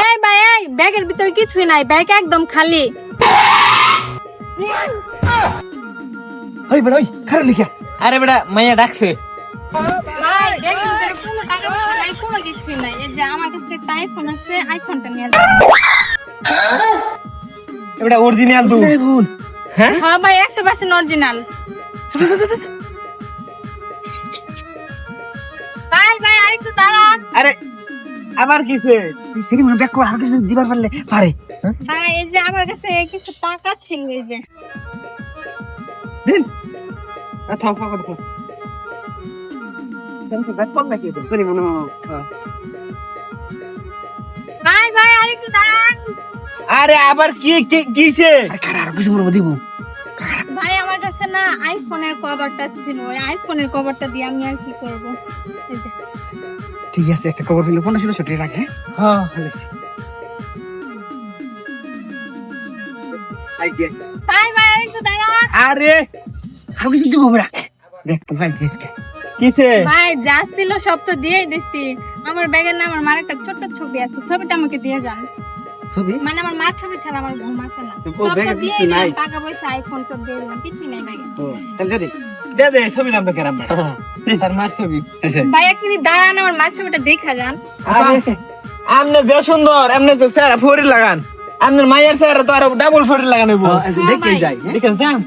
এই ভাই, এই ব্যাগের ভিতরে কিছুই নাই, ব্যাগ একদম খালি। ওই বেটা ওই খারাপ লিখা। আরে বেটা মাইয়া ডাকছে। ভাই ব্যাগের ভিতরে কোনো টাকা পয়সা নাই, কোনো কিছুই নাই। এই যে আমার কাছে একটা আইফোন আছে, আইফোনটা নিয়ে যাও। বেটা অরিজিনাল দু। হ্যাঁ হ্যাঁ ভাই 100% অরিজিনাল। ভাই ভাই আরেকটু দাঁড়ান। আরে আবার কিছে? সিরি মনে ব্যাক কর, আর কিছু দিবার পারলে পারে। হ্যাঁ এই যে আমার কাছে কিছু টাকা ছিল, এই যে দিন থাম থাম থাম। ব্যাক কর নাকি করি মনে ভাই ভাই আরেকটু দাঁড়ান। আরে আবার কি কিছে? আর খারাপ আর কিছু মনে দিব। ভাই আমার কাছে না আইফোনের কভারটা ছিল, ওই আইফোনের কভারটা দিয়ে আমি আর কি করব। এই যে ঠিক আছে, একটা খবর হইলো 1500 টাকা লাগে। হ্যাঁ ভালো আছে। আইছে। ভাই ভাই আরেকটু দাঁড়ান। আরে আর কিছু দিব আমরা। দেখ ভাই দিসকে। কিছে? ভাই যা ছিল সব তো দিয়েই দিছি। আমার ব্যাগের না আমার মার একটা ছোট্ট ছবি আছে, ছবিটা আমাকে দিয়ে যান। ছবি মানে আমার মার ছবি ছাড়া আমার ঘুম আসে না। তো সবটা ব্যাগে দিয়ে কিছু নাই? দিলাম, টাকা পয়সা আইফোন সব দিয়ে দিলাম, কিছুই নাই ব্যাগে। ও তাহলে দে দে দে ছবি নামবে কেরাম বেটা। তার মার ছবি। ভাই একটু দাঁড়ান, আমার মার ছবিটা দেখা যান। আরে আমনে যে সুন্দর এমনে তো চেহারা ফরি লাগান। আমনের মায়ের চেহারা তো আরো ডাবল ফরি লাগান হইব। দেখে ভাই। যাই। দেখেন যান।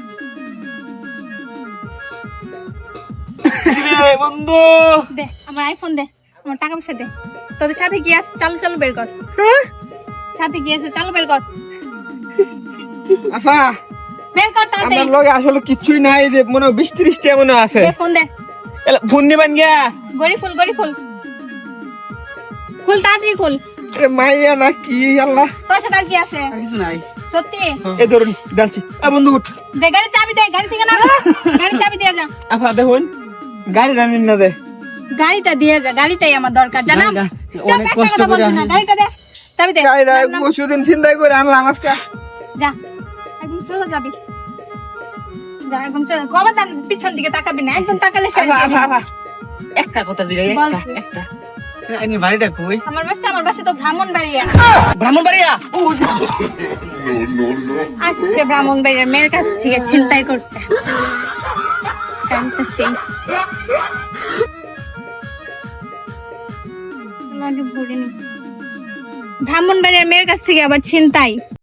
রে বন্ধু। দে আমার আইফোন দে, আমার টাকা পয়সা দে। তোদের সাথে কি আছে? চালু চালু বের কর। সাথে কি আছে? চালু বের কর, আফা বের কর তাড়াতাড়ি। আমার লগে আসলে কিছুই নাই, যে মনে 20-30 টা মনে আছে। দে ফোন দে। এলা ফোন দিবেন গিয়া। গড়ি ফুল গড়ি ফুল, ফুল তাড়াতাড়ি ফুল। এ মাইয়া না কি আল্লাহ। তোর সাথে আর কি আছে? আর কিছু নাই। সত্যি? এ ধরুন ডালছি। এ বন্ধু উঠ। দে গাড়ি চাবি দে, গাড়ি থেকে নাম, গাড়ি চাবি দিয়ে যা। আফা দেখুন গাড়ি রানিন না দে। গাড়িটা দিয়ে যা, গাড়িটাই আমার দরকার জানাম। না, চাপ অনেক একটা কষ্ট কথা করে বলবি না, আনি। গাড়িটা দে, চাবি দে। গাড়ি নাম, নাম। পরশুদিন চিন্তাই করে আনলাম আজকে। যা একদম সোজা যাবি, যা একদম সোজা। কবে যান পিছন দিকে তাকাবি না, একদম তাকালে শেষ। আফা আফা একটা কথা দিলে বল। একটা এনি বাড়িটা কই? আমার বাসা তো ব্রাহ্মণবাড়িয়া। ব্রাহ্মণবাড়িয়া। আচ্ছা ব্রাহ্মণবাড়িয়ার মেয়ের কাছ থেকে ছিনতাই করতে। কারণটা সেই ব্রাহ্মণবাড়িয়ার মেয়ের কাছ থেকে আবার ছিনতাই।